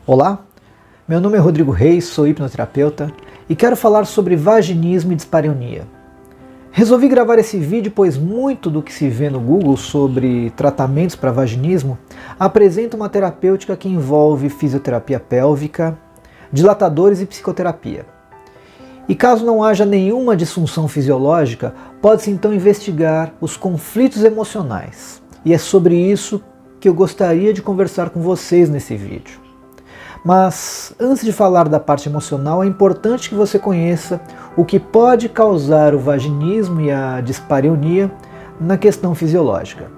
Olá, meu nome é Rodrigo Reis, sou hipnoterapeuta e quero falar sobre vaginismo e dispareunia. Resolvi gravar esse vídeo pois muito do que se vê no Google sobre tratamentos para vaginismo apresenta uma terapêutica que envolve fisioterapia pélvica, dilatadores e psicoterapia. E caso não haja nenhuma disfunção fisiológica, pode-se então investigar os conflitos emocionais. E é sobre isso que eu gostaria de conversar com vocês nesse vídeo. Mas antes de falar da parte emocional, é importante que você conheça o que pode causar o vaginismo e a dispareunia na questão fisiológica.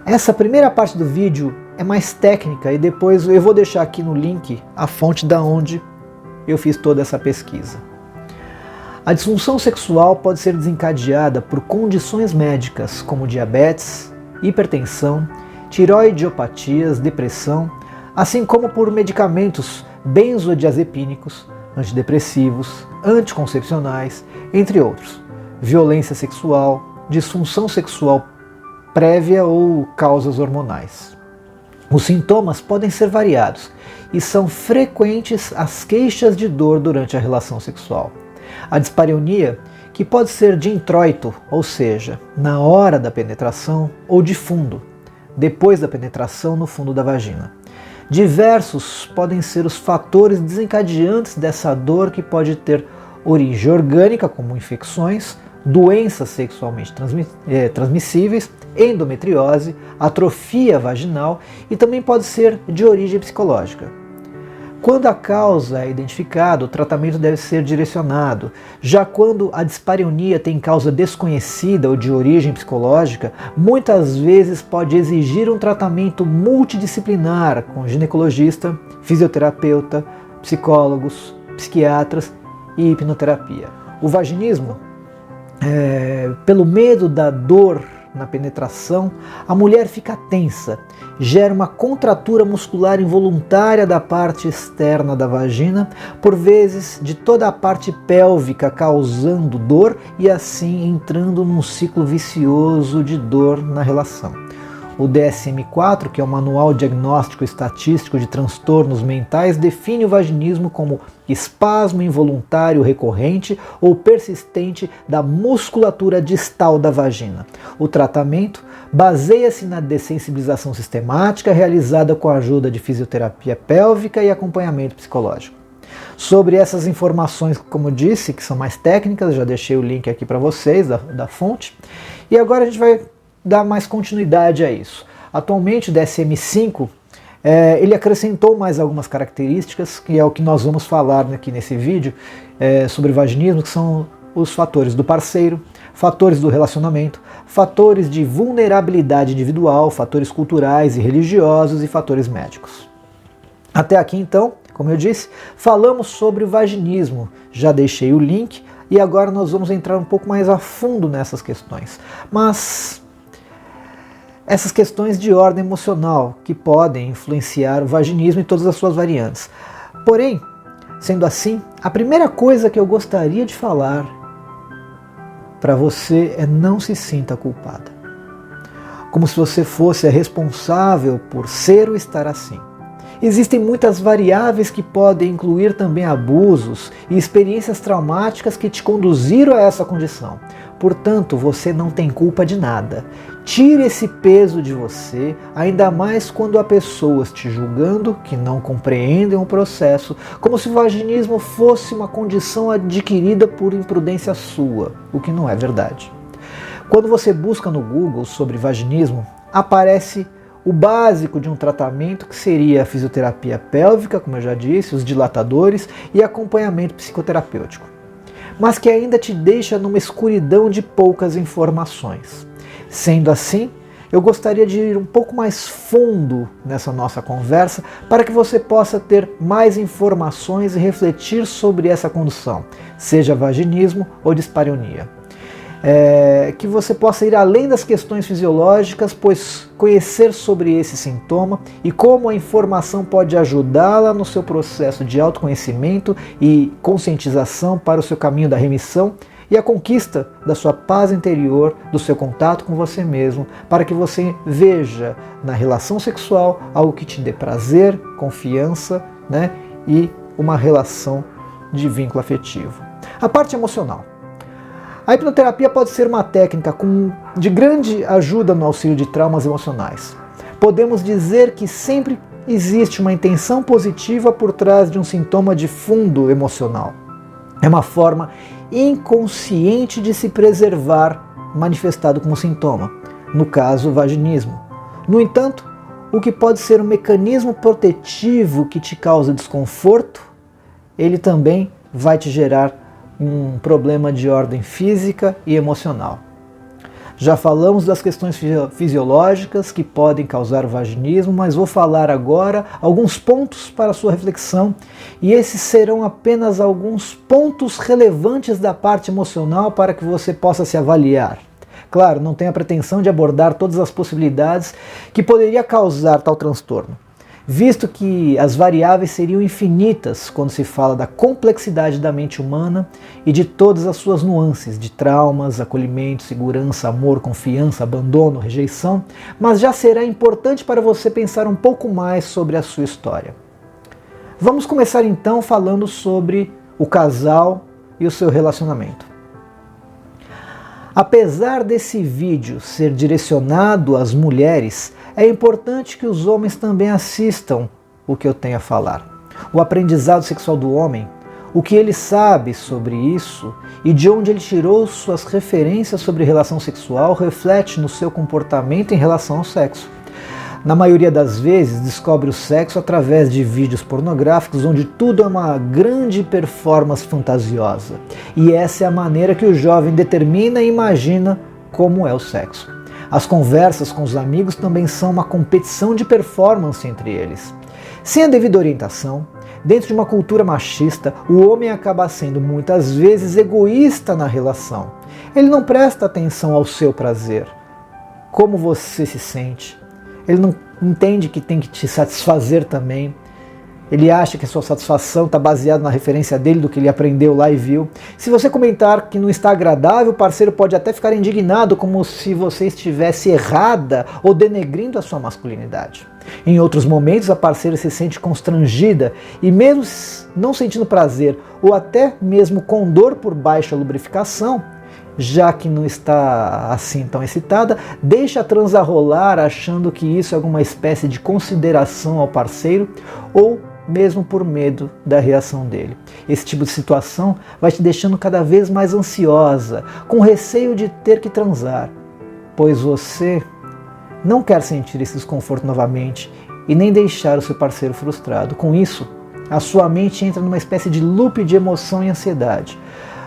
Essa primeira parte do vídeo é mais técnica e depois eu vou deixar aqui no link a fonte da onde eu fiz toda essa pesquisa. A disfunção sexual pode ser desencadeada por condições médicas como diabetes, hipertensão, tireoidiopatias, depressão, assim como por medicamentos benzodiazepínicos, antidepressivos, anticoncepcionais, entre outros, violência sexual, disfunção sexual prévia ou causas hormonais. Os sintomas podem ser variados e são frequentes as queixas de dor durante a relação sexual. A dispareunia, que pode ser de introito, ou seja, na hora da penetração, ou de fundo, depois da penetração no fundo da vagina. Diversos podem ser os fatores desencadeantes dessa dor, que pode ter origem orgânica, como infecções, doenças sexualmente transmissíveis, endometriose, atrofia vaginal e também pode ser de origem psicológica. Quando a causa é identificada, o tratamento deve ser direcionado. Já quando a dispareunia tem causa desconhecida ou de origem psicológica, muitas vezes pode exigir um tratamento multidisciplinar com ginecologista, fisioterapeuta, psicólogos, psiquiatras e hipnoterapia. O vaginismo, pelo medo da dor na penetração, a mulher fica tensa, gera uma contratura muscular involuntária da parte externa da vagina, por vezes de toda a parte pélvica, causando dor e assim entrando num ciclo vicioso de dor na relação. O DSM-4, que é o Manual Diagnóstico Estatístico de Transtornos Mentais, define o vaginismo como espasmo involuntário recorrente ou persistente da musculatura distal da vagina. O tratamento baseia-se na dessensibilização sistemática realizada com a ajuda de fisioterapia pélvica e acompanhamento psicológico. Sobre essas informações, como eu disse, que são mais técnicas, já deixei o link aqui para vocês da fonte. E agora a gente vai dar mais continuidade a isso. Atualmente o DSM-5 ele acrescentou mais algumas características, que é o que nós vamos falar aqui nesse vídeo sobre vaginismo, que são os fatores do parceiro, fatores do relacionamento, fatores de vulnerabilidade individual, fatores culturais e religiosos e fatores médicos. Até aqui então, como eu disse, falamos sobre o vaginismo, já deixei o link e agora nós vamos entrar um pouco mais a fundo nessas questões. Mas essas questões de ordem emocional que podem influenciar o vaginismo e todas as suas variantes. Porém, sendo assim, a primeira coisa que eu gostaria de falar para você é: não se sinta culpada. Como se você fosse a responsável por ser ou estar assim. Existem muitas variáveis que podem incluir também abusos e experiências traumáticas que te conduziram a essa condição. Portanto, você não tem culpa de nada. Tire esse peso de você, ainda mais quando há pessoas te julgando que não compreendem o processo, como se o vaginismo fosse uma condição adquirida por imprudência sua, o que não é verdade. Quando você busca no Google sobre vaginismo, aparece o básico de um tratamento, que seria a fisioterapia pélvica, como eu já disse, os dilatadores e acompanhamento psicoterapêutico, mas que ainda te deixa numa escuridão de poucas informações. Sendo assim, eu gostaria de ir um pouco mais fundo nessa nossa conversa para que você possa ter mais informações e refletir sobre essa condição, seja vaginismo ou dispareunia. Que você possa ir além das questões fisiológicas, pois conhecer sobre esse sintoma e como a informação pode ajudá-la no seu processo de autoconhecimento e conscientização para o seu caminho da remissão e a conquista da sua paz interior, do seu contato com você mesmo, para que você veja na relação sexual algo que te dê prazer, confiança, né, e uma relação de vínculo afetivo. A parte emocional. A hipnoterapia pode ser uma técnica de grande ajuda no auxílio de traumas emocionais. Podemos dizer que sempre existe uma intenção positiva por trás de um sintoma de fundo emocional. É uma forma inconsciente de se preservar, manifestado como sintoma, no caso, o vaginismo. No entanto, o que pode ser um mecanismo protetivo que te causa desconforto, ele também vai te gerar um problema de ordem física e emocional. Já falamos das questões fisiológicas que podem causar o vaginismo, mas vou falar agora alguns pontos para sua reflexão, e esses serão apenas alguns pontos relevantes da parte emocional para que você possa se avaliar. Claro, não tenho a pretensão de abordar todas as possibilidades que poderia causar tal transtorno, visto que as variáveis seriam infinitas quando se fala da complexidade da mente humana e de todas as suas nuances de traumas, acolhimento, segurança, amor, confiança, abandono, rejeição, mas já será importante para você pensar um pouco mais sobre a sua história. Vamos começar então falando sobre o casal e o seu relacionamento. Apesar desse vídeo ser direcionado às mulheres, é importante que os homens também assistam o que eu tenho a falar. O aprendizado sexual do homem, o que ele sabe sobre isso e de onde ele tirou suas referências sobre relação sexual reflete no seu comportamento em relação ao sexo. Na maioria das vezes, descobre o sexo através de vídeos pornográficos onde tudo é uma grande performance fantasiosa. E essa é a maneira que o jovem determina e imagina como é o sexo. As conversas com os amigos também são uma competição de performance entre eles. Sem a devida orientação, dentro de uma cultura machista, o homem acaba sendo muitas vezes egoísta na relação. Ele não presta atenção ao seu prazer, como você se sente. Ele não entende que tem que te satisfazer também. Ele acha que a sua satisfação está baseada na referência dele, do que ele aprendeu lá e viu. Se você comentar que não está agradável, o parceiro pode até ficar indignado, como se você estivesse errada ou denegrindo a sua masculinidade. Em outros momentos, a parceira se sente constrangida e, mesmo não sentindo prazer ou até mesmo com dor por baixa lubrificação, já que não está assim tão excitada, deixa a transa rolar achando que isso é alguma espécie de consideração ao parceiro ou mesmo por medo da reação dele. Esse tipo de situação vai te deixando cada vez mais ansiosa, com receio de ter que transar, pois você não quer sentir esse desconforto novamente e nem deixar o seu parceiro frustrado. Com isso, a sua mente entra numa espécie de loop de emoção e ansiedade.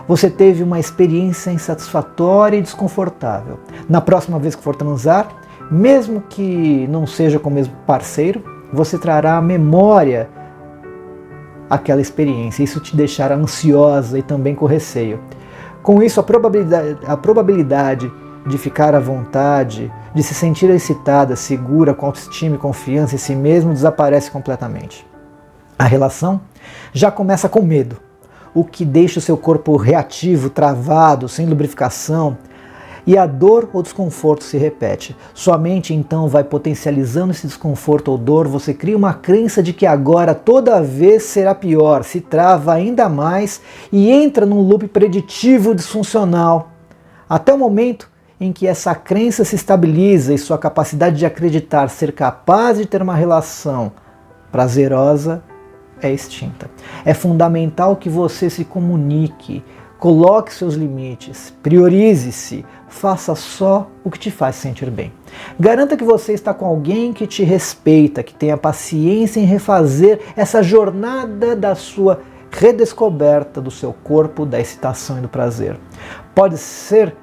Você teve uma experiência insatisfatória e desconfortável. Na próxima vez que for transar, mesmo que não seja com o mesmo parceiro, você trará à memória aquela experiência. Isso te deixará ansiosa e também com receio. Com isso, a probabilidade de ficar à vontade, de se sentir excitada, segura, com autoestima e confiança em si mesmo desaparece completamente. A relação já começa com medo, o que deixa o seu corpo reativo, travado, sem lubrificação, e a dor ou desconforto se repete. Sua mente então vai potencializando esse desconforto ou dor, você cria uma crença de que agora toda vez será pior, se trava ainda mais e entra num loop preditivo disfuncional, até o momento em que essa crença se estabiliza e sua capacidade de acreditar ser capaz de ter uma relação prazerosa é extinta. É fundamental que você se comunique, coloque seus limites, priorize-se, faça só o que te faz sentir bem. Garanta que você está com alguém que te respeita, que tenha paciência em refazer essa jornada da sua redescoberta do seu corpo, da excitação e do prazer. Pode ser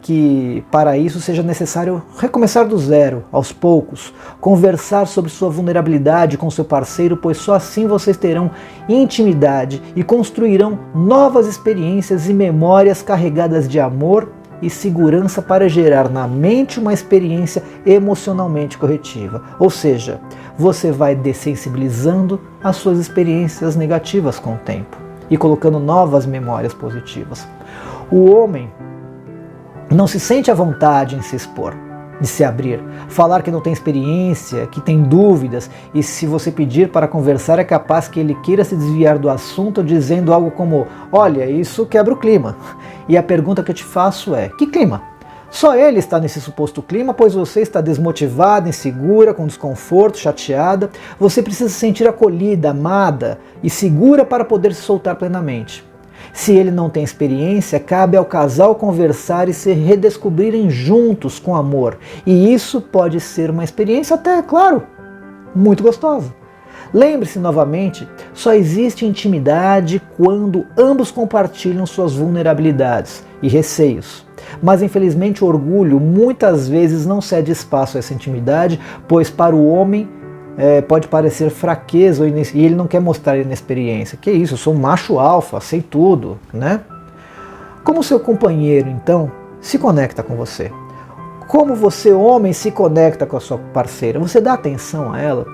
que para isso seja necessário recomeçar do zero, aos poucos, conversar sobre sua vulnerabilidade com seu parceiro, pois só assim vocês terão intimidade e construirão novas experiências e memórias carregadas de amor e segurança para gerar na mente uma experiência emocionalmente corretiva. Ou seja, você vai dessensibilizando as suas experiências negativas com o tempo e colocando novas memórias positivas. O homem não se sente à vontade em se expor, de se abrir, falar que não tem experiência, que tem dúvidas, e se você pedir para conversar é capaz que ele queira se desviar do assunto dizendo algo como: olha, isso quebra o clima. E a pergunta que eu te faço é: que clima? Só ele está nesse suposto clima, pois você está desmotivada, insegura, com desconforto, chateada. Você precisa se sentir acolhida, amada e segura para poder se soltar plenamente. Se ele não tem experiência, cabe ao casal conversar e se redescobrirem juntos com amor. E isso pode ser uma experiência até, claro, muito gostosa. Lembre-se novamente, só existe intimidade quando ambos compartilham suas vulnerabilidades e receios. Mas infelizmente o orgulho muitas vezes não cede espaço a essa intimidade, pois para o homem pode parecer fraqueza e ele não quer mostrar inexperiência. Que isso, eu sou um macho alfa, sei tudo, né? Como seu companheiro, então, se conecta com você? Como você, homem, se conecta com a sua parceira? Você dá atenção a ela?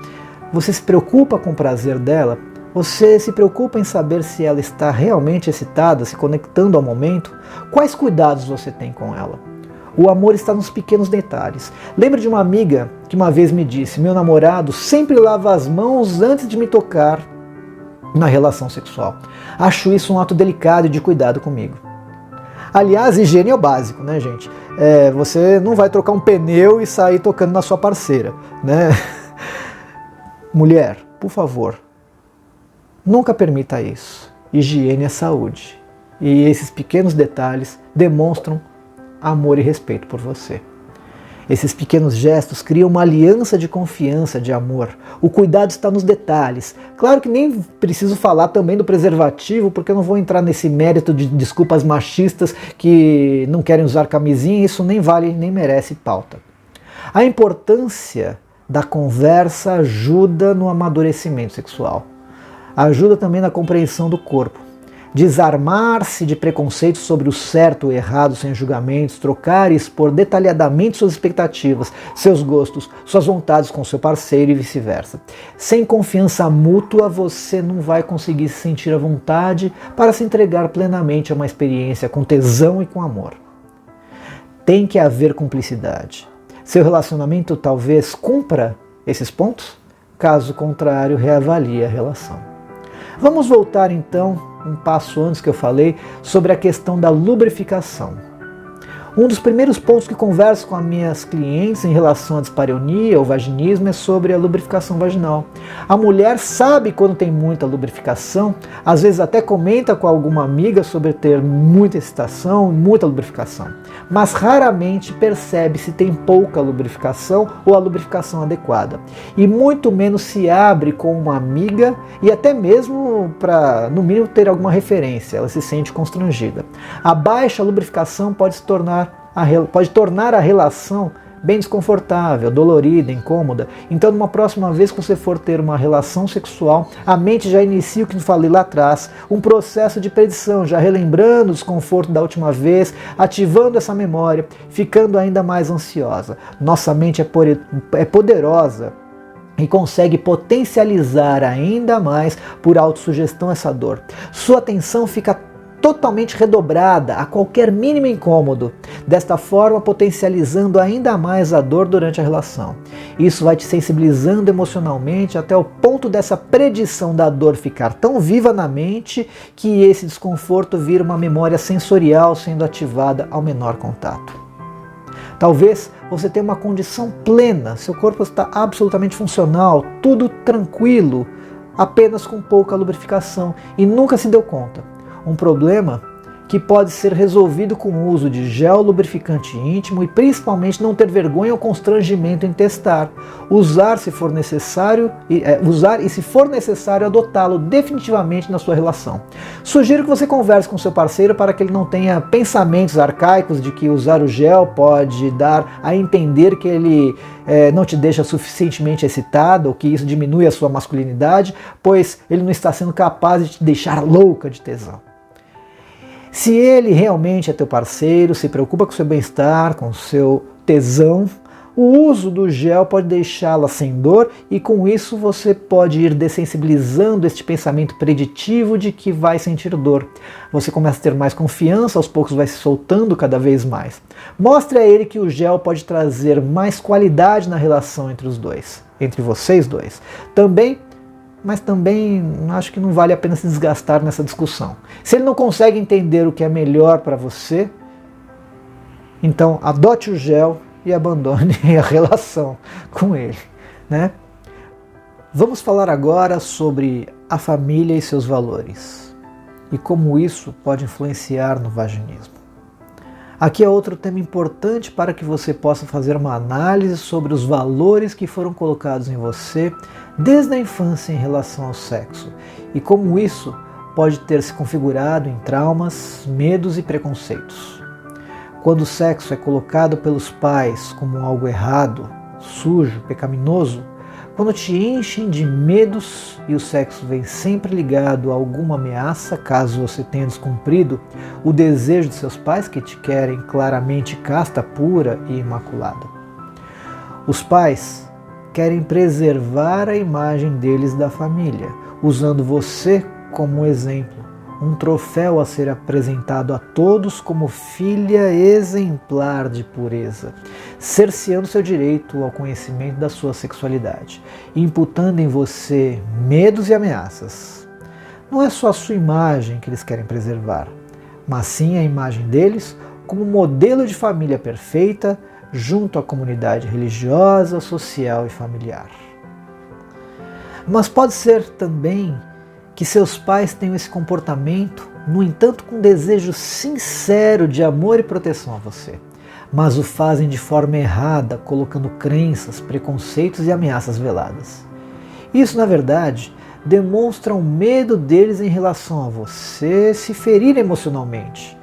Você se preocupa com o prazer dela? Você se preocupa em saber se ela está realmente excitada, se conectando ao momento? Quais cuidados você tem com ela? O amor está nos pequenos detalhes. Lembro de uma amiga que uma vez me disse: meu namorado sempre lava as mãos antes de me tocar na relação sexual. Acho isso um ato delicado e de cuidado comigo. Aliás, higiene é o básico, né, gente? Você não vai trocar um pneu e sair tocando na sua parceira, né? Mulher, por favor, nunca permita isso. Higiene é saúde. E esses pequenos detalhes demonstram amor e respeito por você. Esses pequenos gestos criam uma aliança de confiança, de amor. O cuidado está nos detalhes. Claro que nem preciso falar também do preservativo, porque eu não vou entrar nesse mérito de desculpas machistas que não querem usar camisinha, isso nem vale, nem merece pauta. A importância da conversa ajuda no amadurecimento sexual. Ajuda também na compreensão do corpo. Desarmar-se de preconceitos sobre o certo ou errado sem julgamentos, trocar e expor detalhadamente suas expectativas, seus gostos, suas vontades com seu parceiro e vice-versa. Sem confiança mútua, você não vai conseguir se sentir à vontade para se entregar plenamente a uma experiência com tesão e com amor. Tem que haver cumplicidade. Seu relacionamento talvez cumpra esses pontos? Caso contrário, reavalie a relação. Vamos voltar então um passo antes que eu falei sobre a questão da lubrificação. Um dos primeiros pontos que converso com as minhas clientes em relação à dispareunia ou vaginismo é sobre a lubrificação vaginal. A mulher sabe quando tem muita lubrificação, às vezes até comenta com alguma amiga sobre ter muita excitação e muita lubrificação, mas raramente percebe se tem pouca lubrificação ou a lubrificação adequada. E muito menos se abre com uma amiga e até mesmo para, no mínimo, ter alguma referência, ela se sente constrangida. A baixa lubrificação pode tornar a relação bem desconfortável, dolorida, incômoda. Então, numa próxima vez que você for ter uma relação sexual, a mente já inicia o que eu falei lá atrás, um processo de predição, já relembrando o desconforto da última vez, ativando essa memória, ficando ainda mais ansiosa. Nossa mente é poderosa e consegue potencializar ainda mais por autossugestão essa dor. Sua atenção fica totalmente redobrada a qualquer mínimo incômodo, desta forma potencializando ainda mais a dor durante a relação. Isso vai te sensibilizando emocionalmente até o ponto dessa predição da dor ficar tão viva na mente que esse desconforto vira uma memória sensorial sendo ativada ao menor contato. Talvez você tenha uma condição plena, seu corpo está absolutamente funcional, tudo tranquilo, apenas com pouca lubrificação e nunca se deu conta. Um problema que pode ser resolvido com o uso de gel lubrificante íntimo e principalmente não ter vergonha ou constrangimento em testar. Usar se for necessário e se for necessário adotá-lo definitivamente na sua relação. Sugiro que você converse com seu parceiro para que ele não tenha pensamentos arcaicos de que usar o gel pode dar a entender que ele não te deixa suficientemente excitada ou que isso diminui a sua masculinidade, pois ele não está sendo capaz de te deixar louca de tesão. Se ele realmente é teu parceiro, se preocupa com o seu bem-estar, com o seu tesão, O uso do gel pode deixá-la sem dor e com isso você pode ir dessensibilizando este pensamento preditivo de que vai sentir dor. Você começa a ter mais confiança, aos poucos vai se soltando cada vez mais. Mostre a ele que o gel pode trazer mais qualidade na relação entre os dois, entre vocês dois. Mas também acho que não vale a pena se desgastar nessa discussão. Se ele não consegue entender o que é melhor para você, então adote o gel e abandone a relação com ele, né? Vamos falar agora sobre a família e seus valores e como isso pode influenciar no vaginismo. Aqui é outro tema importante para que você possa fazer uma análise sobre os valores que foram colocados em você desde a infância em relação ao sexo e como isso pode ter se configurado em traumas, medos e preconceitos. Quando o sexo é colocado pelos pais como algo errado, sujo, pecaminoso, quando te enchem de medos e o sexo vem sempre ligado a alguma ameaça, caso você tenha descumprido o desejo de seus pais que te querem claramente casta, pura e imaculada. Os pais querem preservar a imagem deles da família, usando você como exemplo, um troféu a ser apresentado a todos como filha exemplar de pureza, cerceando seu direito ao conhecimento da sua sexualidade, imputando em você medos e ameaças. Não é só a sua imagem que eles querem preservar, mas sim a imagem deles como modelo de família perfeita junto à comunidade religiosa, social e familiar. Mas pode ser também que seus pais tenham esse comportamento, no entanto com desejo sincero de amor e proteção a você, mas o fazem de forma errada, colocando crenças, preconceitos e ameaças veladas. Isso, na verdade, demonstra um medo deles em relação a você se ferir emocionalmente,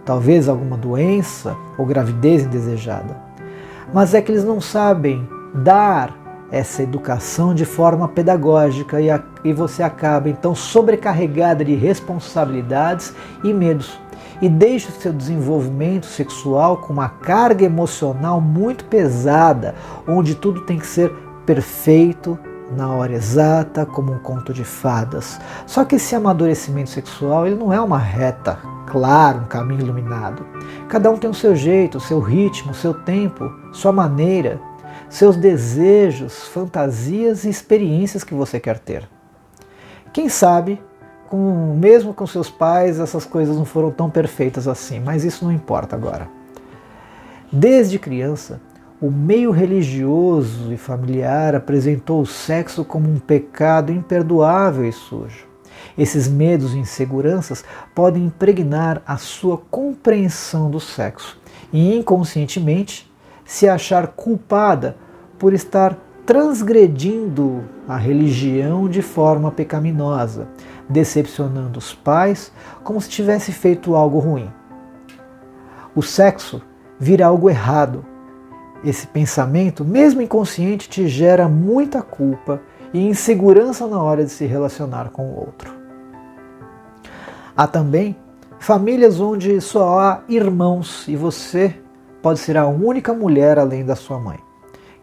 talvez alguma doença ou gravidez indesejada. Mas é que eles não sabem dar essa educação de forma pedagógica e você acaba então sobrecarregada de responsabilidades e medos e deixa o seu desenvolvimento sexual com uma carga emocional muito pesada, onde tudo tem que ser perfeito, na hora exata, como um conto de fadas. Só que esse amadurecimento sexual ele não é uma reta, claro, um caminho iluminado. Cada um tem o seu jeito, o seu ritmo, o seu tempo, sua maneira, seus desejos, fantasias e experiências que você quer ter. Quem sabe, mesmo com seus pais, essas coisas não foram tão perfeitas assim, mas isso não importa agora. Desde criança, o meio religioso e familiar apresentou o sexo como um pecado imperdoável e sujo. Esses medos e inseguranças podem impregnar a sua compreensão do sexo e, inconscientemente, se achar culpada por estar transgredindo a religião de forma pecaminosa, decepcionando os pais como se tivesse feito algo ruim. O sexo vira algo errado. Esse pensamento, mesmo inconsciente, te gera muita culpa e insegurança na hora de se relacionar com o outro. Há também famílias onde só há irmãos e você pode ser a única mulher além da sua mãe,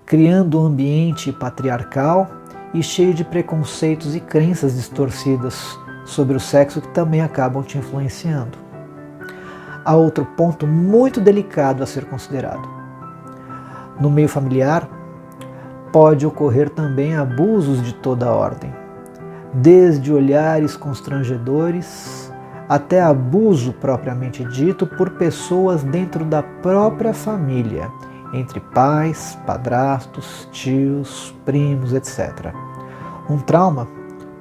criando um ambiente patriarcal e cheio de preconceitos e crenças distorcidas sobre o sexo que também acabam te influenciando. Há outro ponto muito delicado a ser considerado. No meio familiar, pode ocorrer também abusos de toda a ordem, desde olhares constrangedores até abuso propriamente dito por pessoas dentro da própria família, entre pais, padrastos, tios, primos, etc. Um trauma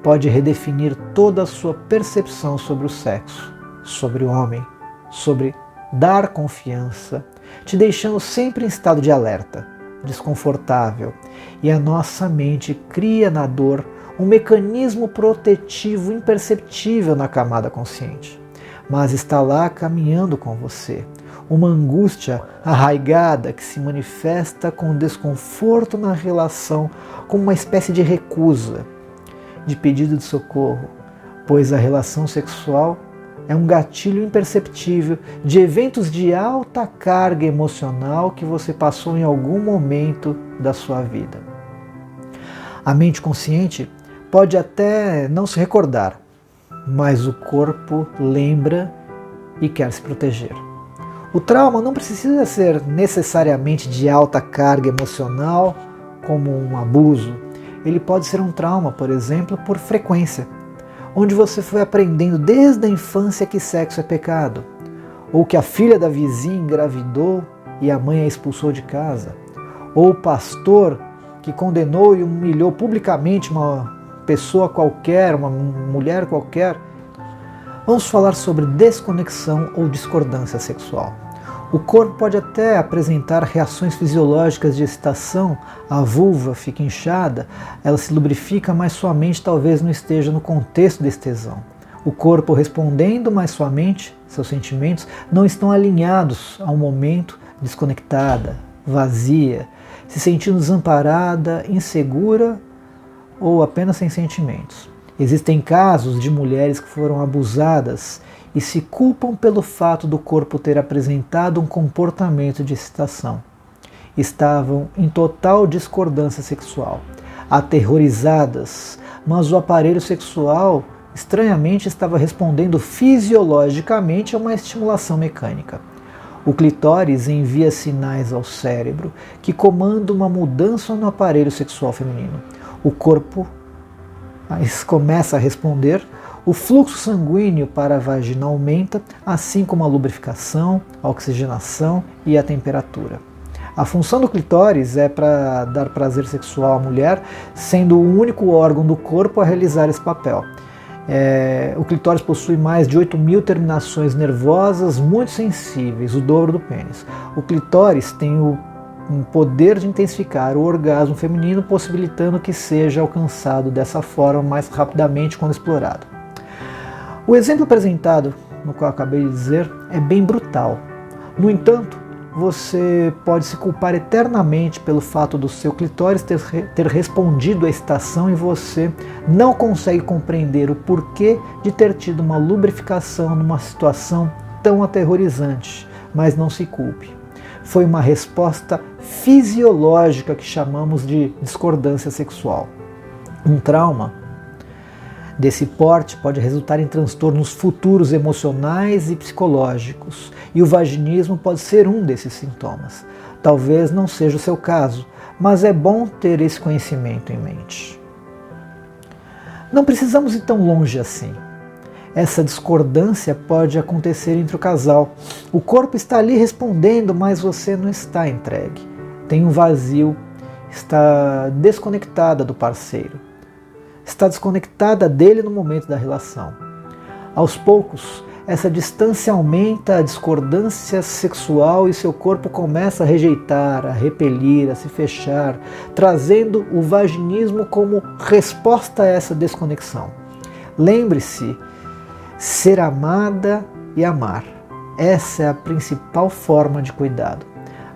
pode redefinir toda a sua percepção sobre o sexo, sobre o homem, sobre dar confiança, te deixando sempre em estado de alerta, desconfortável, e a nossa mente cria na dor um mecanismo protetivo imperceptível na camada consciente, mas está lá caminhando com você, uma angústia arraigada que se manifesta com desconforto na relação, como uma espécie de recusa, de pedido de socorro, pois a relação sexual é um gatilho imperceptível de eventos de alta carga emocional que você passou em algum momento da sua vida. A mente consciente pode até não se recordar, mas o corpo lembra e quer se proteger. O trauma não precisa ser necessariamente de alta carga emocional, como um abuso. Ele pode ser um trauma, por exemplo, por frequência, onde você foi aprendendo desde a infância que sexo é pecado, ou que a filha da vizinha engravidou e a mãe a expulsou de casa, ou o pastor que condenou e humilhou publicamente uma pessoa qualquer, uma mulher qualquer. Vamos falar sobre desconexão ou discordância sexual. O corpo pode até apresentar reações fisiológicas de excitação, a vulva fica inchada, ela se lubrifica, mas sua mente talvez não esteja no contexto desse tesão. O corpo respondendo, mas sua mente, seus sentimentos, não estão alinhados ao momento, desconectada, vazia, se sentindo desamparada, insegura ou apenas sem sentimentos. Existem casos de mulheres que foram abusadas e se culpam pelo fato do corpo ter apresentado um comportamento de excitação. Estavam em total discordância sexual, aterrorizadas, mas o aparelho sexual estranhamente estava respondendo fisiologicamente a uma estimulação mecânica. O clitóris envia sinais ao cérebro que comandam uma mudança no aparelho sexual feminino. O corpo começa a responder, o fluxo sanguíneo para a vagina aumenta, assim como a lubrificação, a oxigenação e a temperatura. A função do clitóris é para dar prazer sexual à mulher, sendo o único órgão do corpo a realizar esse papel. O clitóris possui mais de 8.000 terminações nervosas muito sensíveis, o dobro do pênis. O clitóris tem um poder de intensificar o orgasmo feminino, possibilitando que seja alcançado dessa forma mais rapidamente quando explorado. O exemplo apresentado, no qual eu acabei de dizer, é bem brutal. No entanto, você pode se culpar eternamente pelo fato do seu clitóris ter respondido à excitação e você não consegue compreender o porquê de ter tido uma lubrificação numa situação tão aterrorizante, mas não se culpe. Foi uma resposta fisiológica que chamamos de discordância sexual. Um trauma desse porte pode resultar em transtornos futuros emocionais e psicológicos, e o vaginismo pode ser um desses sintomas. Talvez não seja o seu caso, mas é bom ter esse conhecimento em mente. Não precisamos ir tão longe assim. Essa discordância pode acontecer entre o casal. O corpo está ali respondendo, mas você não está entregue. Tem um vazio, está desconectada do parceiro. Está desconectada dele no momento da relação. Aos poucos, essa distância aumenta a discordância sexual e seu corpo começa a rejeitar, a repelir, a se fechar, trazendo o vaginismo como resposta a essa desconexão. Lembre-se, ser amada e amar. Essa é a principal forma de cuidado.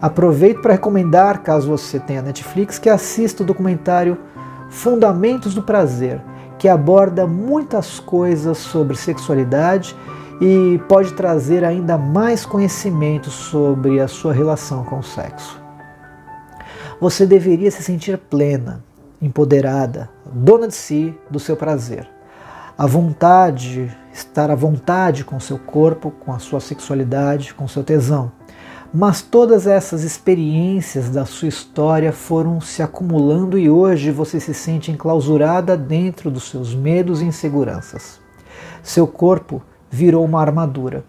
Aproveito para recomendar, caso você tenha Netflix, que assista o documentário Fundamentos do Prazer, que aborda muitas coisas sobre sexualidade e pode trazer ainda mais conhecimento sobre a sua relação com o sexo. Você deveria se sentir plena, empoderada, dona de si, do seu prazer. Estar à vontade com seu corpo, com a sua sexualidade, com seu tesão. Mas todas essas experiências da sua história foram se acumulando e hoje você se sente enclausurada dentro dos seus medos e inseguranças. Seu corpo virou uma armadura.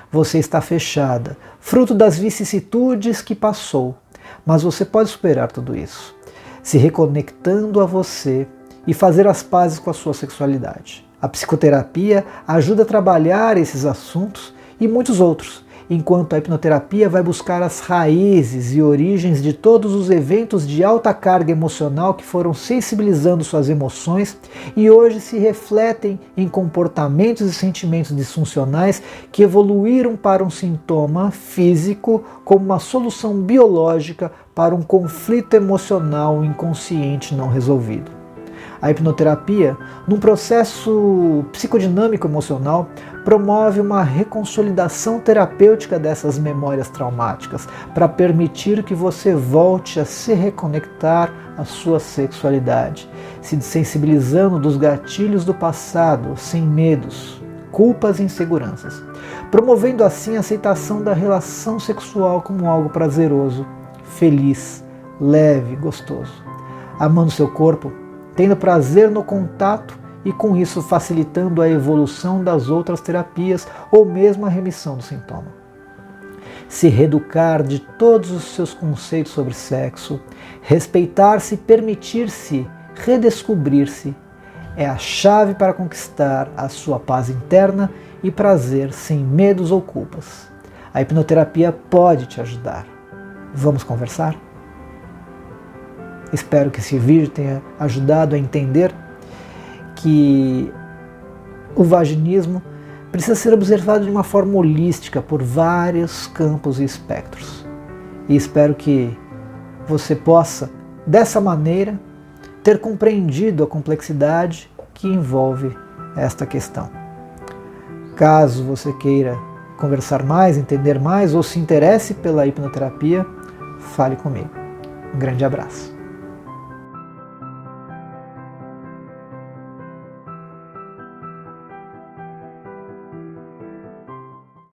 Você está fechada, fruto das vicissitudes que passou. Mas você pode superar tudo isso, se reconectando a você e fazer as pazes com a sua sexualidade. A psicoterapia ajuda a trabalhar esses assuntos e muitos outros, enquanto a hipnoterapia vai buscar as raízes e origens de todos os eventos de alta carga emocional que foram sensibilizando suas emoções e hoje se refletem em comportamentos e sentimentos disfuncionais que evoluíram para um sintoma físico como uma solução biológica para um conflito emocional inconsciente não resolvido. A hipnoterapia, num processo psicodinâmico emocional, promove uma reconsolidação terapêutica dessas memórias traumáticas para permitir que você volte a se reconectar à sua sexualidade, se desensibilizando dos gatilhos do passado, sem medos, culpas e inseguranças, promovendo assim a aceitação da relação sexual como algo prazeroso, feliz, leve, gostoso, amando seu corpo, tendo prazer no contato e com isso facilitando a evolução das outras terapias ou mesmo a remissão do sintoma. Se reeducar de todos os seus conceitos sobre sexo, respeitar-se e permitir-se redescobrir-se é a chave para conquistar a sua paz interna e prazer sem medos ou culpas. A hipnoterapia pode te ajudar. Vamos conversar? Espero que esse vídeo tenha ajudado a entender que o vaginismo precisa ser observado de uma forma holística por vários campos e espectros. E espero que você possa, dessa maneira, ter compreendido a complexidade que envolve esta questão. Caso você queira conversar mais, entender mais ou se interesse pela hipnoterapia, fale comigo. Um grande abraço.